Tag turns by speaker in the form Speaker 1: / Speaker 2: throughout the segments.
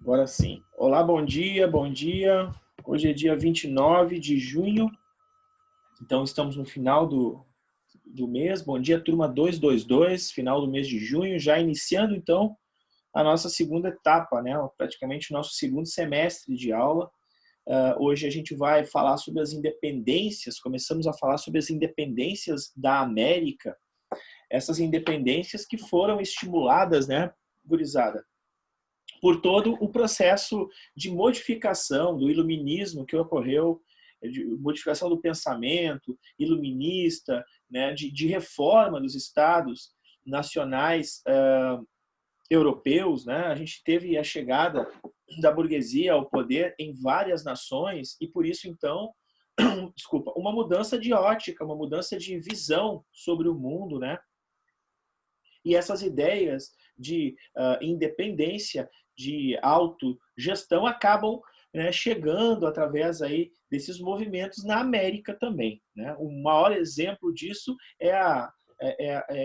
Speaker 1: Agora sim. Olá, bom dia, bom dia. Hoje é dia 29 de junho, então estamos no final do mês. Bom dia, turma 222, final do mês de junho, já iniciando então a nossa segunda etapa, né? Praticamente o nosso segundo semestre de aula. Hoje a gente vai falar sobre as independências, começamos a falar sobre as independências da América, essas independências que foram estimuladas, né, gurizada, por todo o processo de modificação do iluminismo que ocorreu, de modificação do pensamento iluminista, né, de reforma dos estados nacionais europeus, né? A gente teve a chegada da burguesia ao poder em várias nações e por isso então, desculpa, uma mudança de ótica, uma mudança de visão sobre o mundo, né? E essas ideias de independência, de autogestão, acabam, né, chegando através aí desses movimentos na América também, né? O maior exemplo disso é a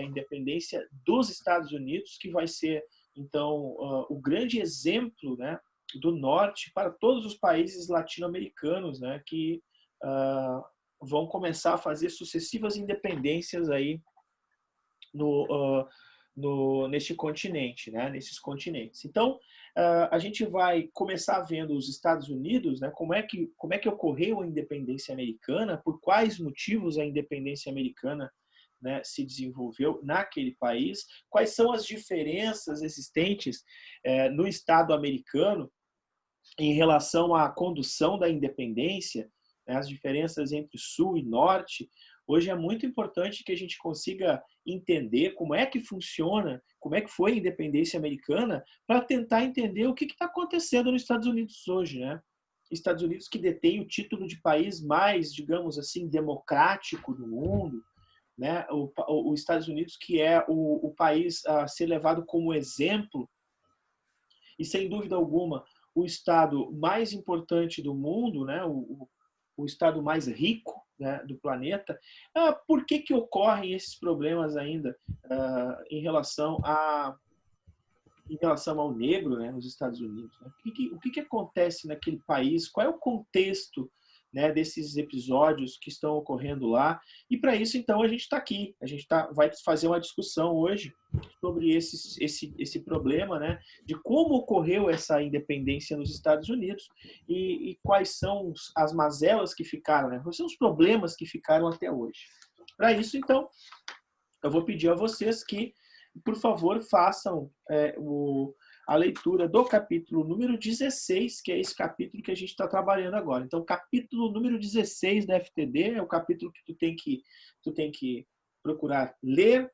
Speaker 1: independência dos Estados Unidos, que vai ser, então, o grande exemplo, né, do norte para todos os países latino-americanos, né, que vão começar a fazer sucessivas independências aí no, neste continente, né? Nesses continentes. Então, a gente vai começar vendo os Estados Unidos, né? Como é que ocorreu a independência americana, por quais motivos a independência americana, né, se desenvolveu naquele país, quais são as diferenças existentes no Estado americano em relação à condução da independência, né, as diferenças entre sul e norte. Hoje é muito importante que a gente consiga entender como é que funciona, como é que foi a independência americana, para tentar entender o que está acontecendo nos Estados Unidos hoje, né? Estados Unidos que detém o título de país mais, digamos assim, democrático do mundo, né? Os Estados Unidos que é o país a ser levado como exemplo e, sem dúvida alguma, o estado mais importante do mundo, né? O estado mais rico, né, do planeta. Por que ocorrem esses problemas ainda em relação ao negro, né, nos Estados Unidos? Né? O que acontece naquele país? Qual é o contexto, né, desses episódios que estão ocorrendo lá? E para isso, então, a gente está aqui. A gente vai fazer uma discussão hoje sobre esse problema, né, de como ocorreu essa independência nos Estados Unidos e quais são as mazelas que ficaram, né? Quais são os problemas que ficaram até hoje. Para isso, então, eu vou pedir a vocês que, por favor, façam a leitura do capítulo número 16, que é esse capítulo que a gente está trabalhando agora. Então, capítulo número 16 da FTD é o capítulo que tu tem que procurar ler,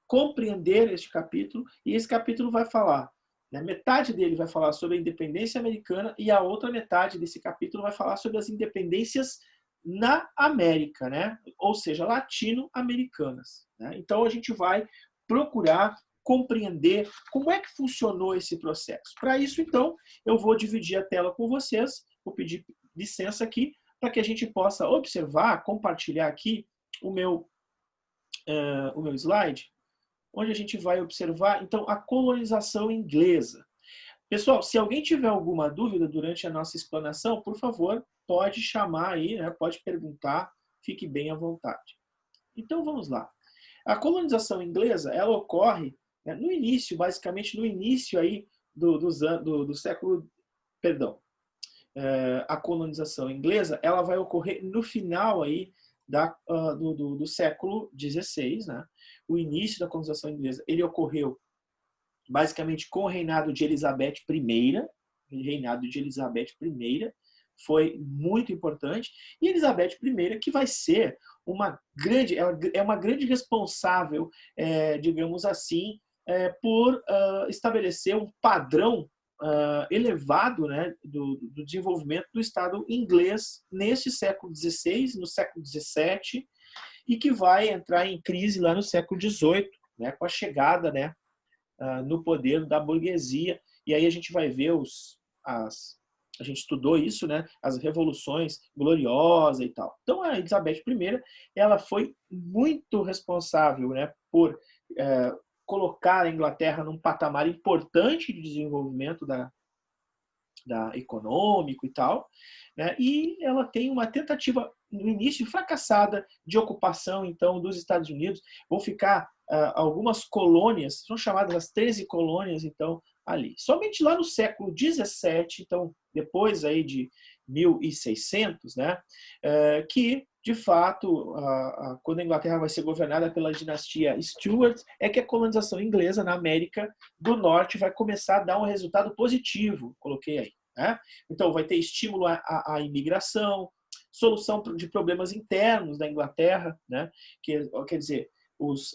Speaker 1: compreender este capítulo, e esse capítulo vai falar, né, metade dele vai falar sobre a independência americana e a outra metade desse capítulo vai falar sobre as independências na América, né? Ou seja, latino-americanas. Né? Então, a gente vai procurar compreender como é que funcionou esse processo. Para isso, então, eu vou dividir a tela com vocês, vou pedir licença aqui, para que a gente possa observar, compartilhar aqui o meu slide, onde a gente vai observar, então, a colonização inglesa. Pessoal, se alguém tiver alguma dúvida durante a nossa explanação, por favor, pode chamar aí, né? Pode perguntar, fique bem à vontade. Então, vamos lá. A colonização inglesa, ela ocorre, né, no início, basicamente no início aí do século, perdão, a colonização inglesa, ela vai ocorrer no final aí do século XVI, né? O início da colonização inglesa, ele ocorreu basicamente com o reinado de Elizabeth I, o reinado de Elizabeth I foi muito importante, e Elizabeth I que vai ser uma grande responsável, digamos assim, por estabelecer um padrão elevado, né, do desenvolvimento do Estado inglês neste século XVI, no século XVII, e que vai entrar em crise lá no século XVIII, né, com a chegada, né, no poder da burguesia. E aí a gente vai ver a gente estudou isso, né? As revoluções gloriosas e tal. Então a Elizabeth I, ela foi muito responsável, né, por colocar a Inglaterra num patamar importante de desenvolvimento econômico e tal, né? E ela tem uma tentativa, no início, fracassada de ocupação, então, dos Estados Unidos. Vão ficar algumas colônias, são chamadas as 13 colônias, então, ali. Somente lá no século XVII, então, depois aí de 1600, né? Que, de fato, quando a Inglaterra vai ser governada pela dinastia Stuart, é que a colonização inglesa na América do Norte vai começar a dar um resultado positivo, coloquei aí. Né? Então, vai ter estímulo à imigração, solução de problemas internos da Inglaterra, né? Quer dizer,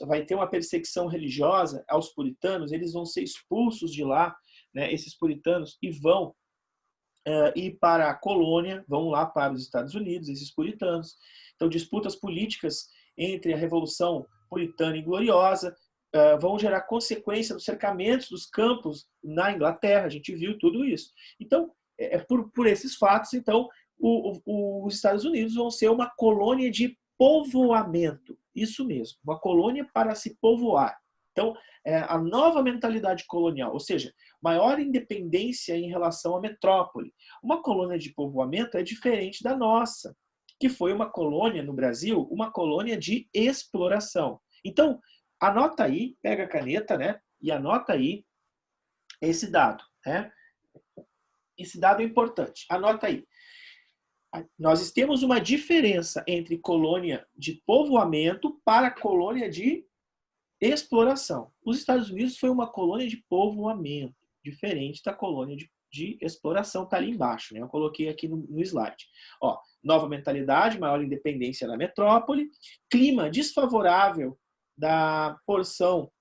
Speaker 1: vai ter uma perseguição religiosa aos puritanos, eles vão ser expulsos de lá, né? Esses puritanos, e vão ir para a colônia, vão lá para os Estados Unidos, esses puritanos. Então, disputas políticas entre a Revolução Puritana e Gloriosa vão gerar consequência dos cercamentos dos campos na Inglaterra. A gente viu tudo isso. Então, por esses fatos, então, os Estados Unidos vão ser uma colônia de povoamento. Isso mesmo, uma colônia para se povoar. Então, a nova mentalidade colonial, ou seja, maior independência em relação à metrópole. Uma colônia de povoamento é diferente da nossa, que foi uma colônia no Brasil, uma colônia de exploração. Então, anota aí, pega a caneta, né, e anota aí esse dado, né? Esse dado é importante. Anota aí. Nós temos uma diferença entre colônia de povoamento para colônia de exploração. Os Estados Unidos foi uma colônia de povoamento, diferente da colônia de exploração, está ali embaixo, né? Eu coloquei aqui no slide. Ó, nova mentalidade, maior independência da metrópole, clima desfavorável da porção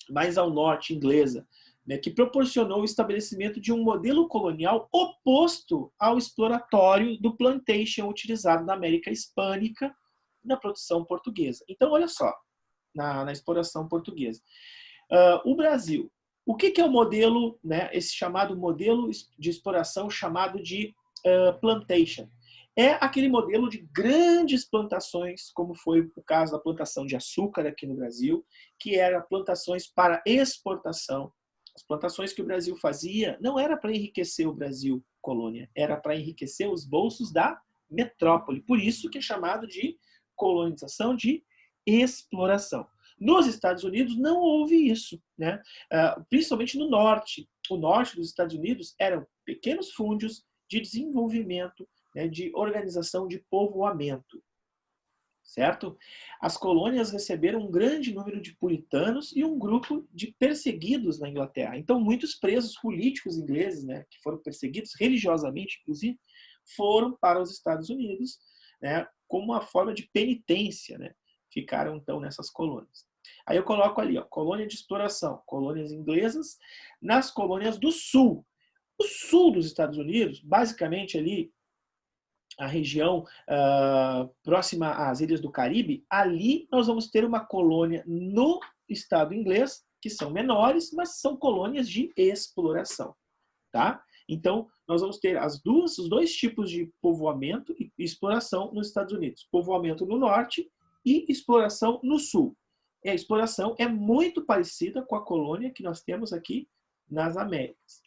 Speaker 1: mais ao norte inglesa, né, que proporcionou o estabelecimento de um modelo colonial oposto ao exploratório do plantation utilizado na América Hispânica na produção portuguesa. Então, olha só, na exploração portuguesa. O Brasil, o que é o modelo, né, esse chamado modelo de exploração chamado de plantation? É aquele modelo de grandes plantações, como foi o caso da plantação de açúcar aqui no Brasil, que eram plantações para exportação. As plantações que o Brasil fazia não era para enriquecer o Brasil, colônia, era para enriquecer os bolsos da metrópole. Por isso que é chamado de colonização de exploração. Nos Estados Unidos não houve isso, né? Principalmente no norte. O norte dos Estados Unidos eram pequenos fúndios de desenvolvimento, né, de organização de povoamento. Certo? As colônias receberam um grande número de puritanos e um grupo de perseguidos na Inglaterra. Então, muitos presos políticos ingleses, né, que foram perseguidos religiosamente, inclusive, foram para os Estados Unidos, né, como uma forma de penitência, né? Ficaram, então, nessas colônias. Aí eu coloco ali, ó, colônia de exploração, colônias inglesas nas colônias do sul. O sul dos Estados Unidos, basicamente ali, a região próxima às ilhas do Caribe, ali nós vamos ter uma colônia no estado inglês, que são menores, mas são colônias de exploração. Tá? Então, nós vamos ter os dois tipos de povoamento e exploração nos Estados Unidos. Povoamento no norte e exploração no sul. A exploração é muito parecida com a colônia que nós temos aqui nas Américas.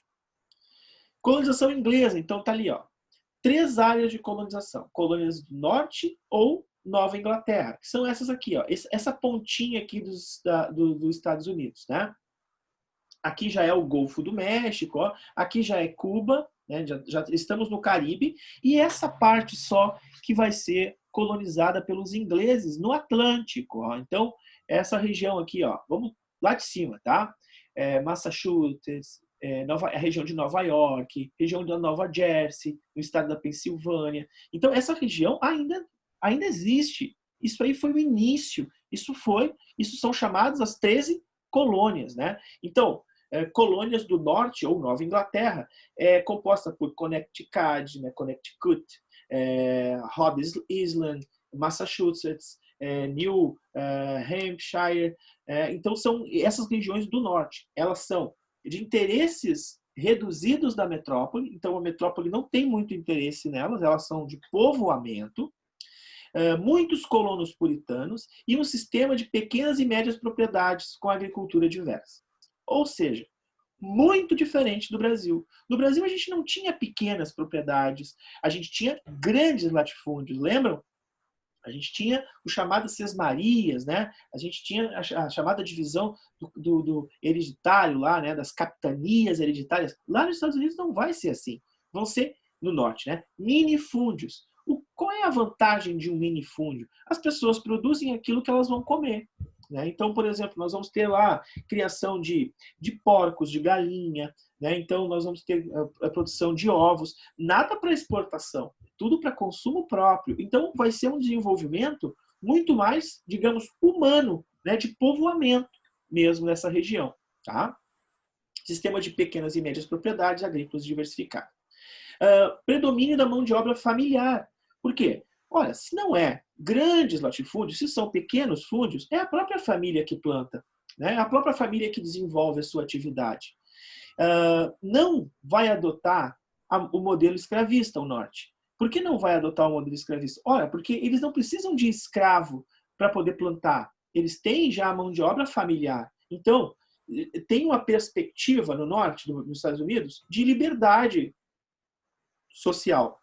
Speaker 1: Colonização inglesa, então tá ali, ó. 3 áreas de colonização. Colônias do norte ou Nova Inglaterra, que são essas aqui, ó. Essa pontinha aqui dos Estados Unidos, né? Aqui já é o Golfo do México, ó. Aqui já é Cuba, né? Já estamos no Caribe, e essa parte só que vai ser colonizada pelos ingleses no Atlântico, ó. Então, essa região aqui, ó, vamos lá de cima, tá? Massachusetts, a região de Nova York, região da Nova Jersey, no estado da Pensilvânia. Então, essa região ainda existe. Isso aí foi o início. Isso são chamadas as 13 colônias, né? Então, colônias do norte, ou Nova Inglaterra, composta por Connecticut, né? Rhode Island, Massachusetts, New Hampshire. Então, são essas regiões do norte. Elas são de interesses reduzidos da metrópole, então a metrópole não tem muito interesse nelas, elas são de povoamento, muitos colonos puritanos e um sistema de pequenas e médias propriedades com agricultura diversa. Ou seja, muito diferente do Brasil. No Brasil, a gente não tinha pequenas propriedades, a gente tinha grandes latifúndios, lembram? A gente tinha o chamado sesmarias, né? A gente tinha a chamada divisão do hereditário lá, né? Das capitanias hereditárias. Lá nos Estados Unidos não vai ser assim. Vão ser, no norte, né? Minifúndios. Qual é a vantagem de um minifúndio? As pessoas produzem aquilo que elas vão comer. Né? Então, por exemplo, nós vamos ter lá criação de porcos, de galinha, né? Então nós vamos ter a produção de ovos, nada para exportação, tudo para consumo próprio. Então vai ser um desenvolvimento muito mais, digamos, humano, né? De povoamento mesmo nessa região. Tá? Sistema de pequenas e médias propriedades agrícolas diversificadas. Predomínio da mão de obra familiar. Por quê? Olha, se não é grandes latifúndios, se são pequenos fúndios, é a própria família que planta, né? É a própria família que desenvolve a sua atividade. Não vai adotar o modelo escravista, o norte. Por que não vai adotar o modelo escravista? Olha, porque eles não precisam de escravo para poder plantar. Eles têm já a mão de obra familiar. Então, tem uma perspectiva no norte dos Estados Unidos de liberdade social.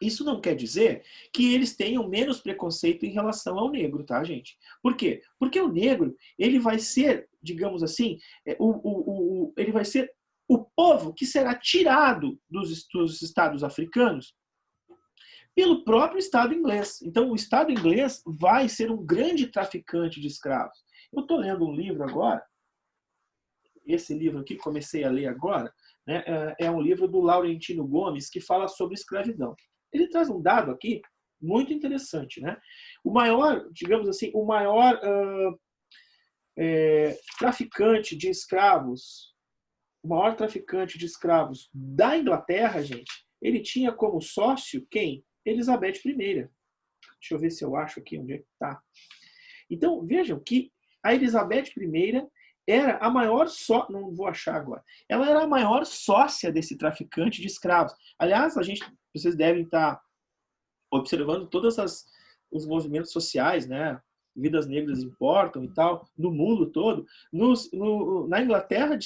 Speaker 1: Isso não quer dizer que eles tenham menos preconceito em relação ao negro, tá, gente? Por quê? Porque o negro, ele vai ser, digamos assim, ele vai ser o povo que será tirado dos estados africanos pelo próprio Estado inglês. Então, o Estado inglês vai ser um grande traficante de escravos. Eu estou lendo um livro agora, esse livro aqui, comecei a ler agora, né, é um livro do Laurentino Gomes, que fala sobre escravidão. Ele traz um dado aqui muito interessante, né? O maior, digamos assim, o maior traficante de escravos, o maior traficante de escravos da Inglaterra, gente, ele tinha como sócio quem? Elizabeth I. Deixa eu ver se eu acho aqui onde é que está. Então, vejam que a Elizabeth I era a maior sócia, não vou achar agora, ela era a maior sócia desse traficante de escravos. Aliás, vocês devem estar observando todos os movimentos sociais, né? Vidas negras importam e tal, no mundo todo. Na Inglaterra,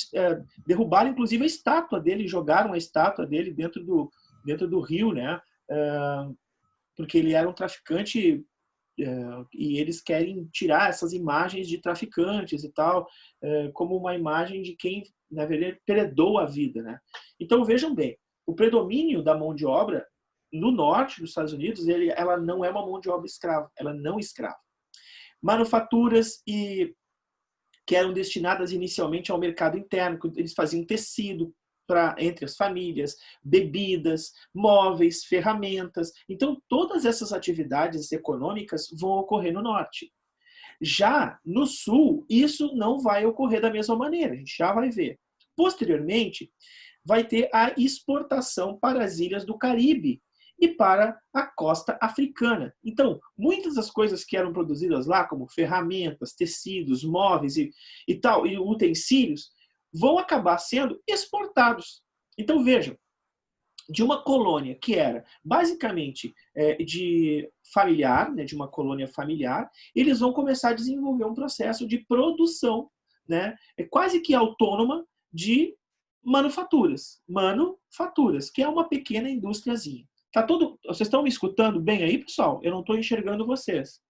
Speaker 1: derrubaram inclusive a estátua dele, jogaram a estátua dele dentro do rio, né? Porque ele era um traficante e eles querem tirar essas imagens de traficantes e tal, como uma imagem de quem, na verdade, predou a vida, né? Então, vejam bem, o predomínio da mão de obra no norte dos Estados Unidos, ela não é uma mão de obra escrava, ela não escrava. Manufaturas que eram destinadas inicialmente ao mercado interno, eles faziam tecido entre as famílias, bebidas, móveis, ferramentas. Então, todas essas atividades econômicas vão ocorrer no norte. Já no sul, isso não vai ocorrer da mesma maneira, a gente já vai ver. Posteriormente, vai ter a exportação para as ilhas do Caribe e para a costa africana. Então, muitas das coisas que eram produzidas lá, como ferramentas, tecidos, móveis e utensílios, vão acabar sendo exportados. Então, vejam, de uma colônia que era basicamente de familiar, né, de uma colônia familiar, eles vão começar a desenvolver um processo de produção, né, quase que autônoma de manufaturas, que é uma pequena indústriazinha. Vocês estão me escutando bem aí, pessoal? Eu não estou enxergando vocês.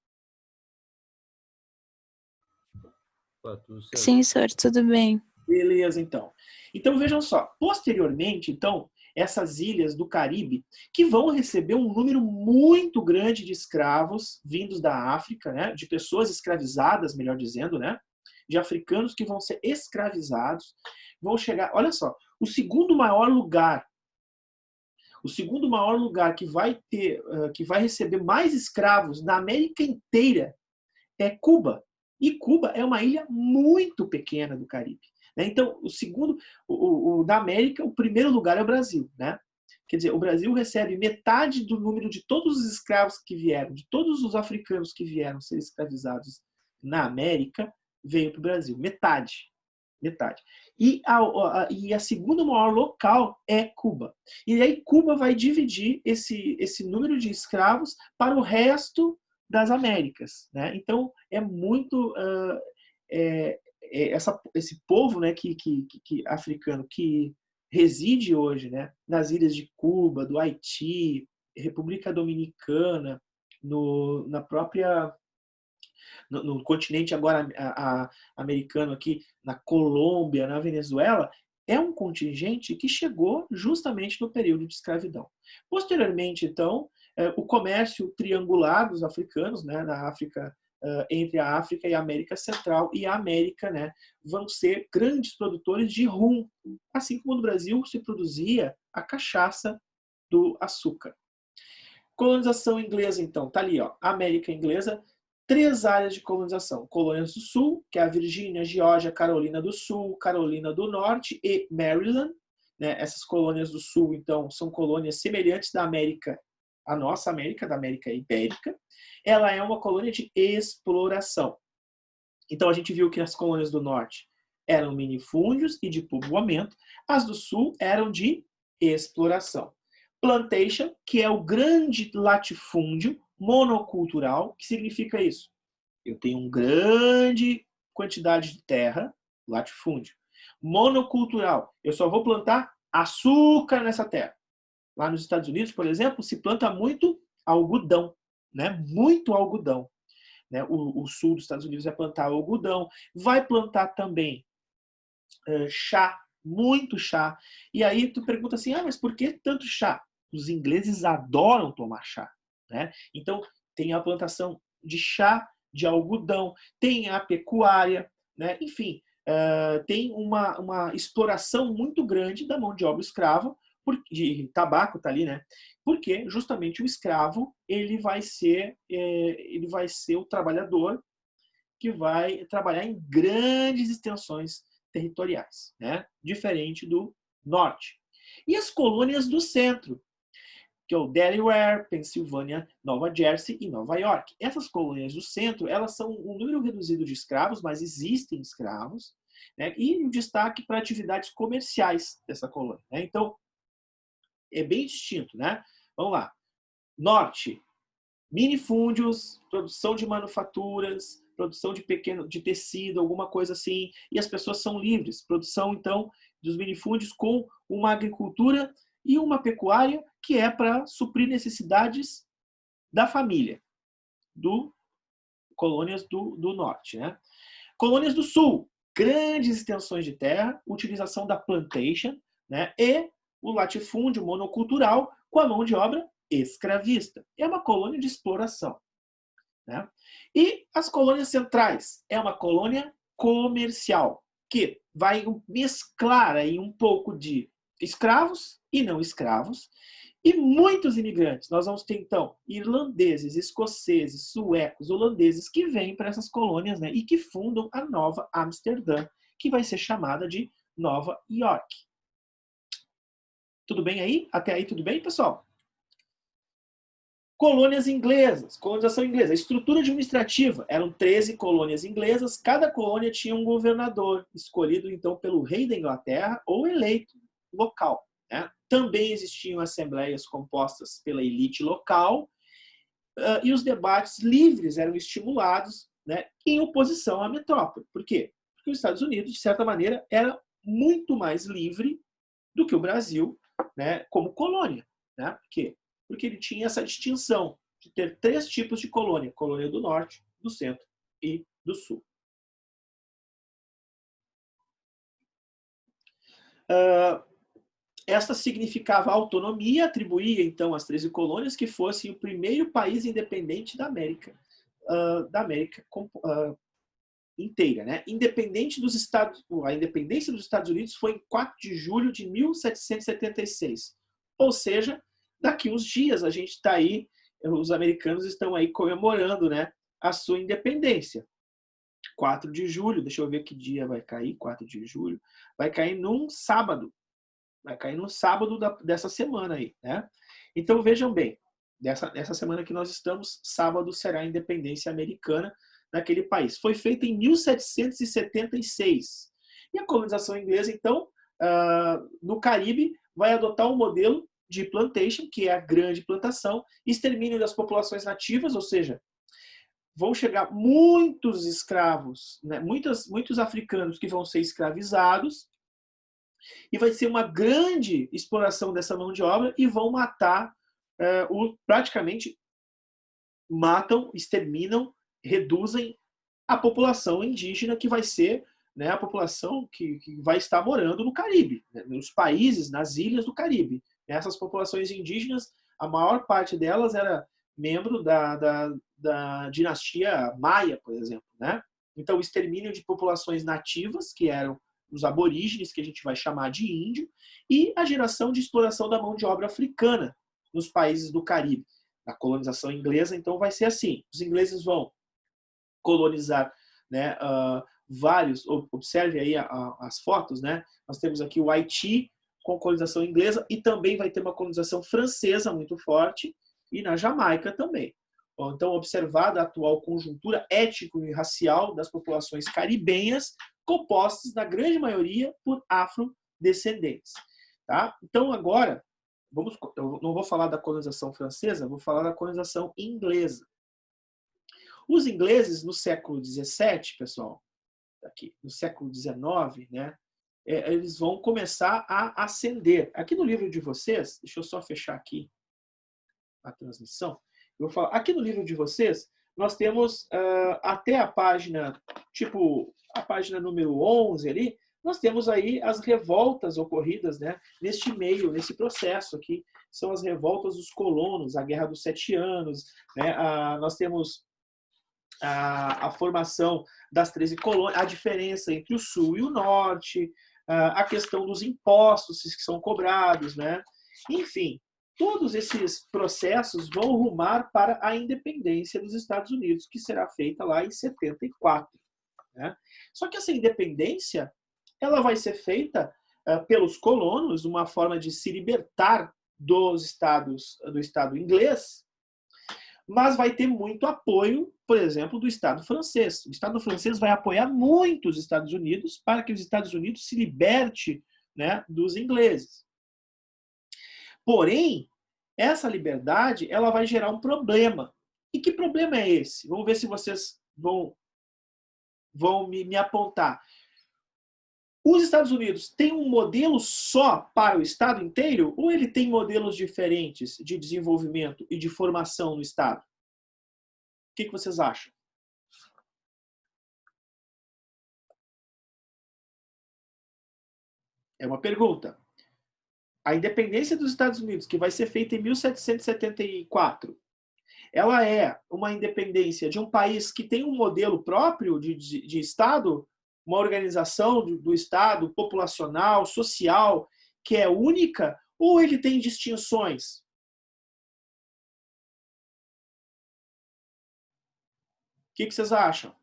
Speaker 2: Sim, senhor, tudo bem.
Speaker 1: Beleza, então. Então, vejam só. Posteriormente, então, essas ilhas do Caribe, que vão receber um número muito grande de escravos vindos da África, né? De pessoas escravizadas, melhor dizendo, né? De africanos que vão ser escravizados, vão chegar... Olha só, o segundo maior lugar que vai receber mais escravos na América inteira é Cuba. E Cuba é uma ilha muito pequena do Caribe. Então, da América, o primeiro lugar é o Brasil. Né? Quer dizer, o Brasil recebe metade do número de todos os escravos que vieram, de todos os africanos que vieram ser escravizados na América, veio para o Brasil. Metade. E a segunda maior local é Cuba. E aí Cuba vai dividir esse número de escravos para o resto das Américas. Né? Então, é muito esse povo, né, africano que reside hoje, né, nas ilhas de Cuba, do Haiti, República Dominicana, na própria no continente agora americano aqui, na Colômbia, na Venezuela, é um contingente que chegou justamente no período de escravidão. Posteriormente, então, o comércio triangular dos africanos, né, na África, entre a África e a América Central e a América, né, vão ser grandes produtores de rum, assim como no Brasil se produzia a cachaça do açúcar. Colonização inglesa, então, tá ali, ó, América Inglesa, 3 áreas de colonização. Colônias do Sul, que é a Virgínia, Geórgia, Carolina do Sul, Carolina do Norte e Maryland. Né? Essas colônias do Sul, então, são colônias semelhantes da América, a nossa América, da América Ibérica. Ela é uma colônia de exploração. Então, a gente viu que as colônias do Norte eram minifúndios e de povoamento. As do Sul eram de exploração. Plantation, que é o grande latifúndio monocultural. O que significa isso? Eu tenho uma grande quantidade de terra, latifúndio. Monocultural, eu só vou plantar açúcar nessa terra. Lá nos Estados Unidos, por exemplo, se planta muito algodão, né? Muito algodão. Né? O sul dos Estados Unidos vai plantar algodão, vai plantar também chá, muito chá. E aí tu pergunta assim, mas por que tanto chá? Os ingleses adoram tomar chá. Né? Então, tem a plantação de chá, de algodão, tem a pecuária, né? Enfim, tem uma exploração muito grande da mão de obra escrava, de tabaco tá ali, né? Porque justamente o escravo ele vai ser o trabalhador que vai trabalhar em grandes extensões territoriais, né? Diferente do norte. E as colônias do centro, que é o Delaware, Pensilvânia, Nova Jersey e Nova York. Essas colônias do centro, elas são um número reduzido de escravos, mas existem escravos, né? E um destaque para atividades comerciais dessa colônia. Né? Então, é bem distinto, né? Vamos lá. Norte, minifúndios, produção de manufaturas, produção de tecido, alguma coisa assim, e as pessoas são livres. Produção, então, dos minifúndios com uma agricultura e uma pecuária que é para suprir necessidades da família, colônias do norte. Né? Colônias do sul, grandes extensões de terra, utilização da plantation, né? E o latifúndio monocultural com a mão de obra escravista. É uma colônia de exploração. Né? E as colônias centrais é uma colônia comercial, que vai mesclar aí um pouco de escravos e não escravos, e muitos imigrantes. Nós vamos ter, então, irlandeses, escoceses, suecos, holandeses, que vêm para essas colônias, né, e que fundam a Nova Amsterdã, que vai ser chamada de Nova York. Tudo bem aí? Até aí tudo bem, pessoal? Colônias inglesas, colonização inglesa. A estrutura administrativa eram 13 colônias inglesas, cada colônia tinha um governador, escolhido então pelo rei da Inglaterra ou eleito local. Né? Também existiam assembleias compostas pela elite local e os debates livres eram estimulados, né, em oposição à metrópole. Por quê? Porque os Estados Unidos, de certa maneira, era muito mais livre do que o Brasil, né, como colônia. Né? Por quê? Porque ele tinha essa distinção de ter 3 tipos de colônia: colônia do norte, do centro e do sul. Esta significava autonomia, atribuía então às 13 colônias que fossem o primeiro país independente da América inteira. Né? Independente dos Estados, a independência dos Estados Unidos foi em 4 de julho de 1776. Ou seja, daqui uns dias a gente está aí, os americanos estão aí comemorando, né, a sua independência. 4 de julho, deixa eu ver que dia vai cair, 4 de julho, vai cair num sábado. Vai cair no sábado dessa semana aí, né? Então vejam bem, nessa semana que nós estamos, sábado será a independência americana naquele país. Foi feita em 1776. E a colonização inglesa, então, no Caribe, vai adotar um modelo de plantation, que é a grande plantação, extermínio das populações nativas, ou seja, vão chegar muitos escravos, né? Muitos africanos que vão ser escravizados, e vai ser uma grande exploração dessa mão de obra e vão matar, praticamente matam, exterminam, reduzem a população indígena que vai ser, né, a população que vai estar morando no Caribe, né, nos países, nas ilhas do Caribe. Essas populações indígenas, a maior parte delas era membro da dinastia Maia, por exemplo. Né? Então, o extermínio de populações nativas, que eram os aborígenes, que a gente vai chamar de índio, e a geração de exploração da mão de obra africana nos países do Caribe. Na colonização inglesa, então, vai ser assim. Os ingleses vão colonizar, né, vários, observe aí as fotos, né? Nós temos aqui o Haiti com colonização inglesa e também vai ter uma colonização francesa muito forte e na Jamaica também. Então, observada a atual conjuntura étnico e racial das populações caribenhas, compostas, na grande maioria, por afrodescendentes. Tá? Então, agora, eu não vou falar da colonização francesa, vou falar da colonização inglesa. Os ingleses, no século XVII, pessoal, aqui, no século XIX, né, eles vão começar a ascender. Aqui no livro de vocês, deixa eu só fechar aqui a transmissão. Eu vou falar, aqui no livro de vocês, nós temos até a página, tipo, a página número 11 ali, nós temos aí as revoltas ocorridas, né, neste meio, nesse processo aqui. São as revoltas dos colonos, a Guerra dos 7 Anos, né, nós temos a formação das 13 colônias, a diferença entre o Sul e o Norte, a questão dos impostos que são cobrados, né? Enfim, todos esses processos vão rumar para a independência dos Estados Unidos, que será feita lá em 74. Né? Só que essa independência ela vai ser feita pelos colonos, uma forma de se libertar do Estado inglês, mas vai ter muito apoio, por exemplo, do Estado francês. O Estado francês vai apoiar muito os Estados Unidos para que os Estados Unidos se liberte, né, dos ingleses. Porém, essa liberdade ela vai gerar um problema. E que problema é esse? Vamos ver se vocês vão me apontar. Os Estados Unidos têm um modelo só para o Estado inteiro ou ele tem modelos diferentes de desenvolvimento e de formação no Estado? O que vocês acham? É uma pergunta. A independência dos Estados Unidos, que vai ser feita em 1774, ela é uma independência de um país que tem um modelo próprio de Estado, uma organização do Estado populacional, social, que é única, ou ele tem distinções? O que vocês acham?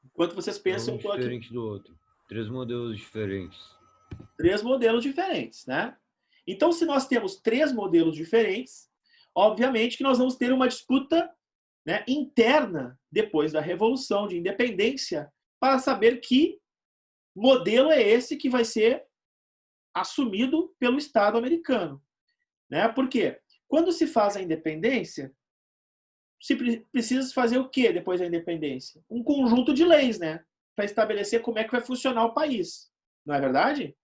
Speaker 1: Enquanto vocês pensam,
Speaker 2: Um
Speaker 1: eu estou aqui.
Speaker 2: diferente do outro. 3 modelos diferentes.
Speaker 1: 3 modelos diferentes, né? Então, se nós temos 3 modelos diferentes, obviamente que nós vamos ter uma disputa, né, interna depois da Revolução de Independência para saber que modelo é esse que vai ser assumido pelo Estado americano. Né? Por quê? Quando se faz a independência, se precisa fazer o quê depois da independência? Um conjunto de leis, né? Para estabelecer como é que vai funcionar o país. Não é verdade?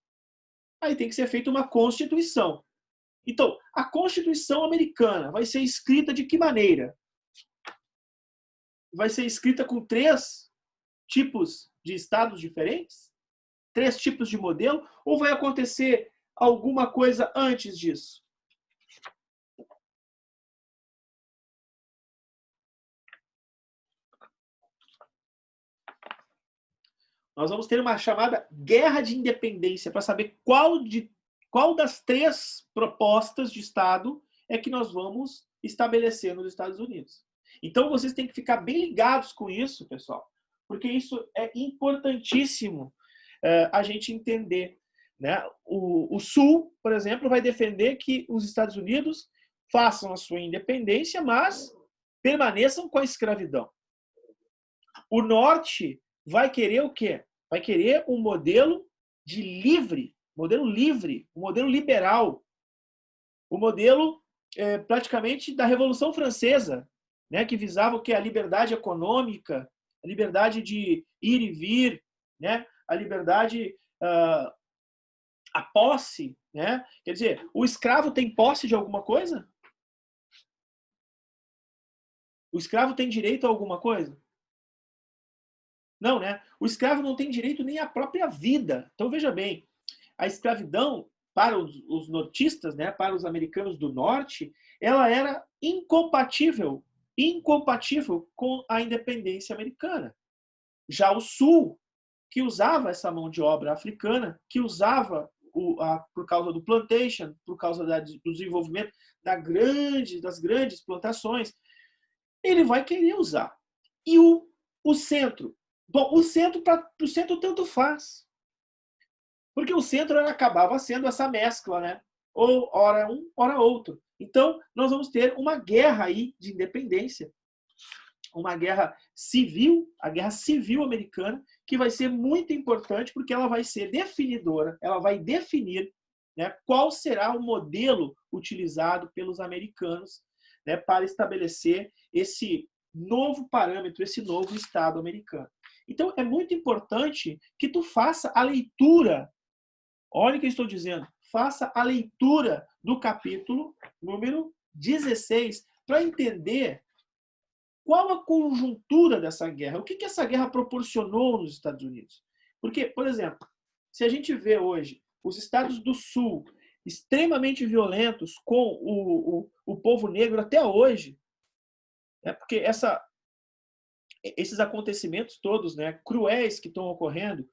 Speaker 1: Aí tem que ser feita uma Constituição. Então, a Constituição americana vai ser escrita de que maneira? Vai ser escrita com 3 tipos de estados diferentes? 3 tipos de modelo? Ou vai acontecer alguma coisa antes disso? Nós vamos ter uma chamada guerra de independência para saber qual das 3 propostas de Estado é que nós vamos estabelecer nos Estados Unidos. Então, vocês têm que ficar bem ligados com isso, pessoal, porque isso é importantíssimo a gente entender. Né? O Sul, por exemplo, vai defender que os Estados Unidos façam a sua independência, mas permaneçam com a escravidão. O Norte vai querer o quê? Vai querer um modelo de livre, um modelo liberal, O modelo praticamente da Revolução Francesa, né, que visava o que? A liberdade econômica, a liberdade de ir e vir, né, a liberdade, a posse. Né? Quer dizer, o escravo tem posse de alguma coisa? O escravo tem direito a alguma coisa? Não, né? O escravo não tem direito nem à própria vida. Então, veja bem, a escravidão, para os nortistas, né, para os americanos do norte, ela era incompatível com a independência americana. Já o sul, que usava essa mão de obra africana, que usava por causa do plantation, por causa do desenvolvimento das grandes plantações, ele vai querer usar. E o centro? Bom, o centro, para o centro tanto faz. Porque o centro acabava sendo essa mescla, né? Ou ora um, ora outro. Então, nós vamos ter uma guerra aí de independência, uma guerra civil, a guerra civil americana, que vai ser muito importante porque ela vai ser definidora, ela vai definir, né, qual será o modelo utilizado pelos americanos, né, para estabelecer esse novo parâmetro, esse novo Estado americano. Então, é muito importante que tu faça a leitura. Olha o que eu estou dizendo. Faça a leitura do capítulo número 16 para entender qual a conjuntura dessa guerra. O que essa guerra proporcionou nos Estados Unidos? Porque, por exemplo, se a gente vê hoje os estados do Sul extremamente violentos com o povo negro até hoje, né? Porque esses acontecimentos todos, né, cruéis que estão ocorrendo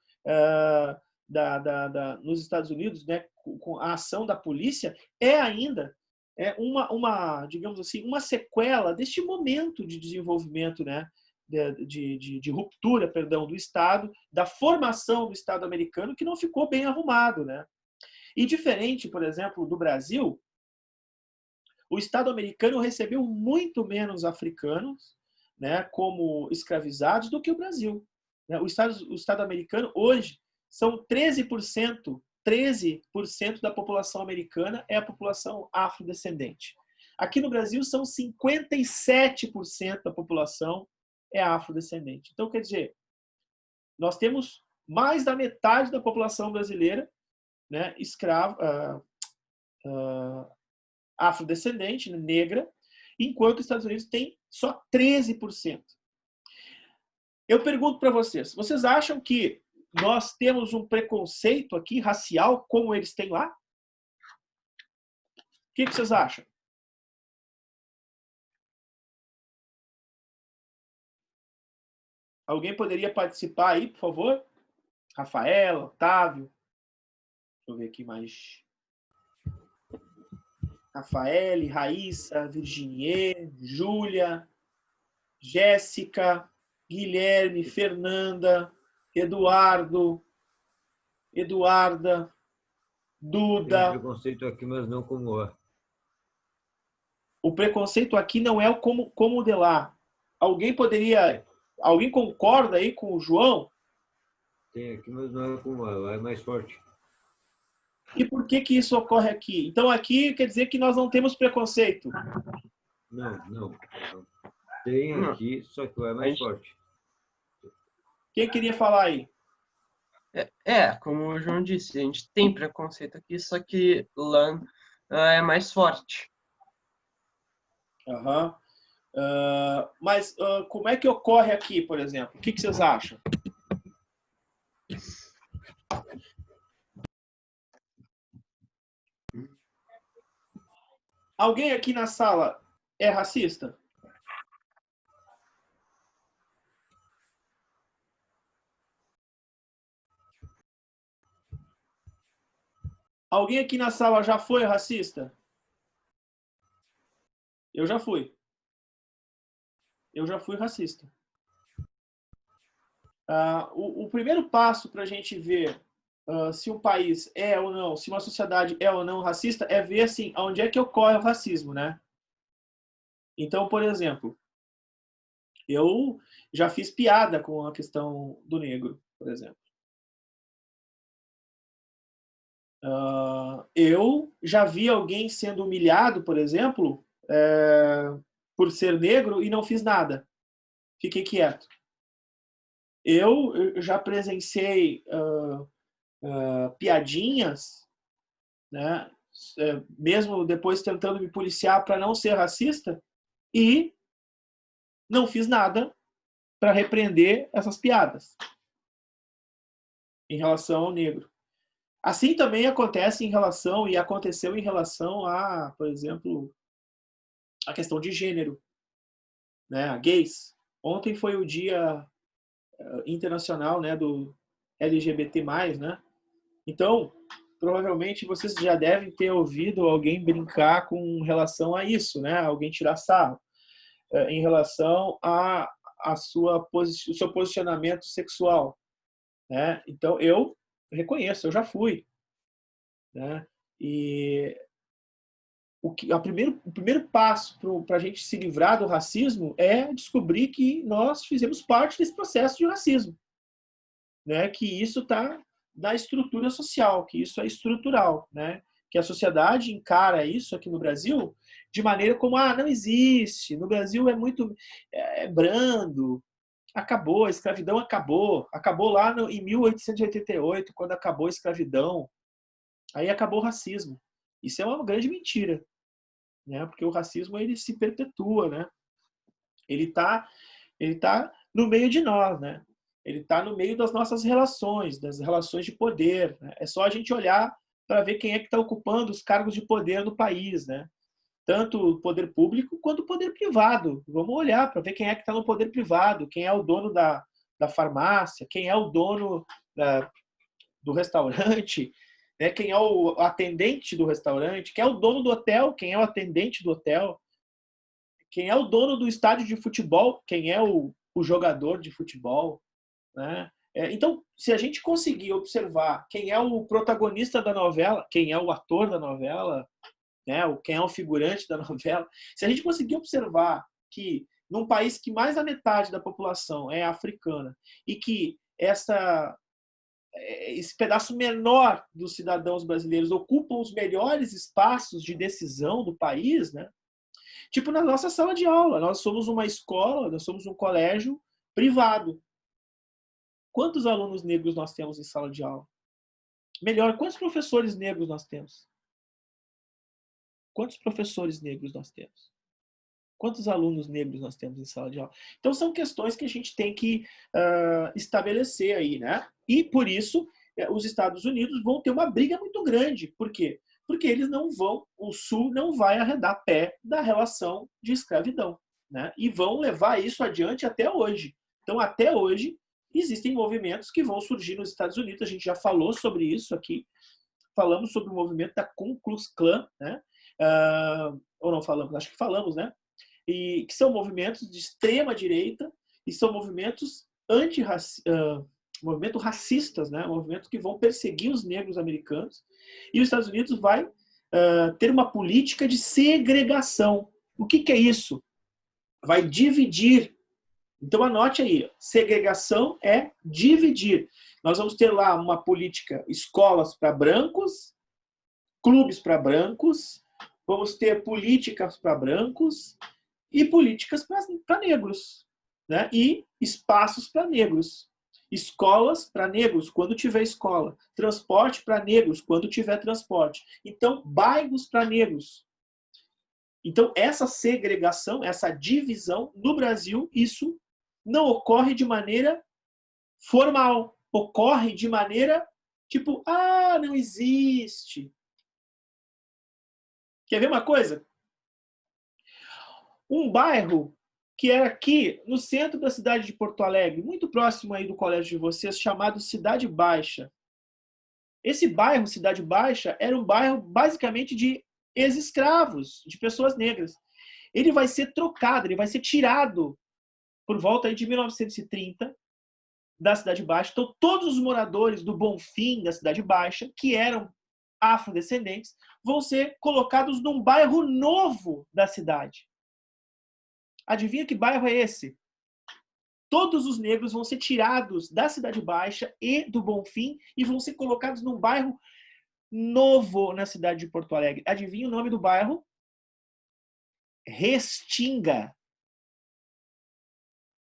Speaker 1: nos Estados Unidos, né, com a ação da polícia, é ainda digamos assim, uma sequela deste momento de desenvolvimento, né, de ruptura, perdão, do Estado, da formação do Estado americano, que não ficou bem arrumado, né? E diferente, por exemplo, do Brasil, o Estado americano recebeu muito menos africanos, né, como escravizados do que o Brasil. O Estado americano, hoje, são 13%, 13% da população americana é a população afrodescendente. Aqui no Brasil, são 57% da população é afrodescendente. Então, quer dizer, nós temos mais da metade da população brasileira, né, afrodescendente, negra, enquanto os Estados Unidos tem só 13%. Eu pergunto para vocês acham que nós temos um preconceito aqui racial como eles têm lá? O que vocês acham? Alguém poderia participar aí, por favor? Rafaela, Otávio. Deixa eu ver aqui mais. Rafaele, Raíssa, Virginie, Júlia, Jéssica, Guilherme, Fernanda, Eduardo, Eduarda, Duda.
Speaker 2: Tem preconceito aqui, mas não como lá.
Speaker 1: O preconceito aqui não é como o de lá. Alguém concorda aí com o João?
Speaker 2: Tem aqui, mas não é como lá. Lá é mais forte.
Speaker 1: E por que isso ocorre aqui? Então aqui quer dizer que nós não temos preconceito.
Speaker 2: Não. Tem aqui, só que lá é mais forte.
Speaker 1: Quem queria falar aí?
Speaker 3: Como o João disse, a gente tem preconceito aqui, só que lá é mais forte.
Speaker 1: Uhum. Mas como é que ocorre aqui, por exemplo? O que vocês acham? Alguém aqui na sala é racista? Alguém aqui na sala já foi racista? Eu já fui. Eu já fui racista. O primeiro passo para a gente ver se um país é ou não, se uma sociedade é ou não racista, é ver assim, onde é que ocorre o racismo, né? Então, por exemplo, eu já fiz piada com a questão do negro, por exemplo. Eu já vi alguém sendo humilhado, por exemplo, por ser negro e não fiz nada. Fiquei quieto. Eu já presenciei piadinhas, né? Mesmo depois tentando me policiar para não ser racista, e não fiz nada para repreender essas piadas em relação ao negro. Assim também acontece em relação, e aconteceu em relação a, por exemplo, a questão de gênero, né? A gays. Ontem foi o dia internacional, né, do LGBT+, né? Então, provavelmente vocês já devem ter ouvido alguém brincar com relação a isso, né? Alguém tirar sarro em relação o seu posicionamento sexual, né? Então, eu reconheço, eu já fui, né? E o primeiro passo para a gente se livrar do racismo é descobrir que nós fizemos parte desse processo de racismo, né? Que isso está na estrutura social, que isso é estrutural, né? Que a sociedade encara isso aqui no Brasil de maneira como, não existe, no Brasil é muito brando, acabou, a escravidão acabou lá em 1888, quando acabou a escravidão, aí acabou o racismo. Isso é uma grande mentira, né? Porque o racismo ele se perpetua, né? Ele tá no meio de nós, né? Ele está no meio das nossas relações, das relações de poder, né? É só a gente olhar para ver quem é que está ocupando os cargos de poder no país, né? Tanto o poder público quanto o poder privado. Vamos olhar para ver quem é que está no poder privado, quem é o dono da farmácia, quem é o dono do restaurante, né? Quem é o atendente do restaurante, quem é o dono do hotel, quem é o atendente do hotel, quem é o dono do estádio de futebol, quem é o jogador de futebol, né? Então, se a gente conseguir observar quem é o protagonista da novela, quem é o ator da novela, né? Quem é o figurante da novela, se a gente conseguir observar que num país que mais da metade da população é africana e que esse pedaço menor dos cidadãos brasileiros ocupam os melhores espaços de decisão do país, né? Tipo na nossa sala de aula, nós somos uma escola, nós somos um colégio privado. Quantos alunos negros nós temos em sala de aula? Melhor, quantos professores negros nós temos? Quantos professores negros nós temos? Quantos alunos negros nós temos em sala de aula? Então, são questões que a gente tem que estabelecer aí, né? E, por isso, os Estados Unidos vão ter uma briga muito grande. Por quê? Porque eles não vão, o Sul não vai arredar pé da relação de escravidão, né? E vão levar isso adiante até hoje. Então, até hoje, existem movimentos que vão surgir nos Estados Unidos. A gente já falou sobre isso aqui. Falamos sobre o movimento da Ku Klux Klan, né? Ou não falamos? Acho que falamos, né? E que são movimentos de extrema direita e são movimentos movimentos racistas, né? Movimentos que vão perseguir os negros americanos. E os Estados Unidos vai ter uma política de segregação. O que é isso? Vai dividir. Então anote aí, segregação é dividir. Nós vamos ter lá uma política, escolas para brancos, clubes para brancos, vamos ter políticas para brancos e políticas para negros, né? E espaços para negros. Escolas para negros, quando tiver escola. Transporte para negros, quando tiver transporte. Então, bairros para negros. Então, essa segregação, essa divisão, no Brasil, isso não ocorre de maneira formal. Ocorre de maneira tipo, não existe. Quer ver uma coisa? Um bairro que era aqui no centro da cidade de Porto Alegre, muito próximo aí do colégio de vocês, chamado Cidade Baixa. Esse bairro, Cidade Baixa, era um bairro basicamente de ex-escravos, de pessoas negras. Ele vai ser trocado, ele vai ser tirado por volta aí de 1930 da Cidade Baixa. Então, todos os moradores do Bonfim, da Cidade Baixa, que eram afrodescendentes, vão ser colocados num bairro novo da cidade. Adivinha que bairro é esse? Todos os negros vão ser tirados da Cidade Baixa e do Bonfim e vão ser colocados num bairro novo na cidade de Porto Alegre. Adivinha o nome do bairro? Restinga.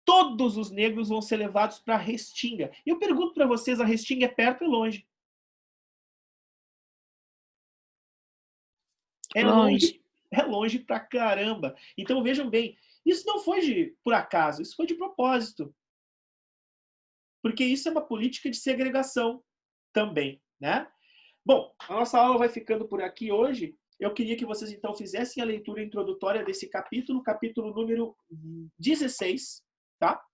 Speaker 1: Todos os negros vão ser levados para Restinga. E eu pergunto para vocês, a Restinga é perto ou longe? É longe. É longe pra caramba. Então vejam bem, isso não foi por acaso, isso foi de propósito. Porque isso é uma política de segregação também, né? Bom, a nossa aula vai ficando por aqui hoje. Eu queria que vocês então fizessem a leitura introdutória desse capítulo número 16, tá?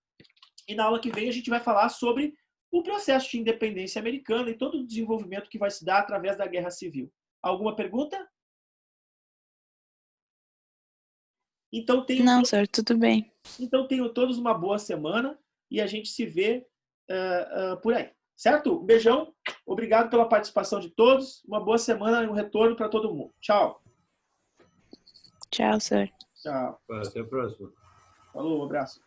Speaker 1: E na aula que vem a gente vai falar sobre o processo de independência americana e todo o desenvolvimento que vai se dar através da Guerra Civil. Alguma pergunta? Então
Speaker 4: Não, senhor, tudo bem.
Speaker 1: Então tenham todos uma boa semana e a gente se vê por aí. Certo? Um beijão. Obrigado pela participação de todos. Uma boa semana e um retorno para todo mundo. Tchau.
Speaker 4: Tchau, senhor.
Speaker 1: Tchau.
Speaker 2: Até a próxima.
Speaker 1: Falou, um abraço.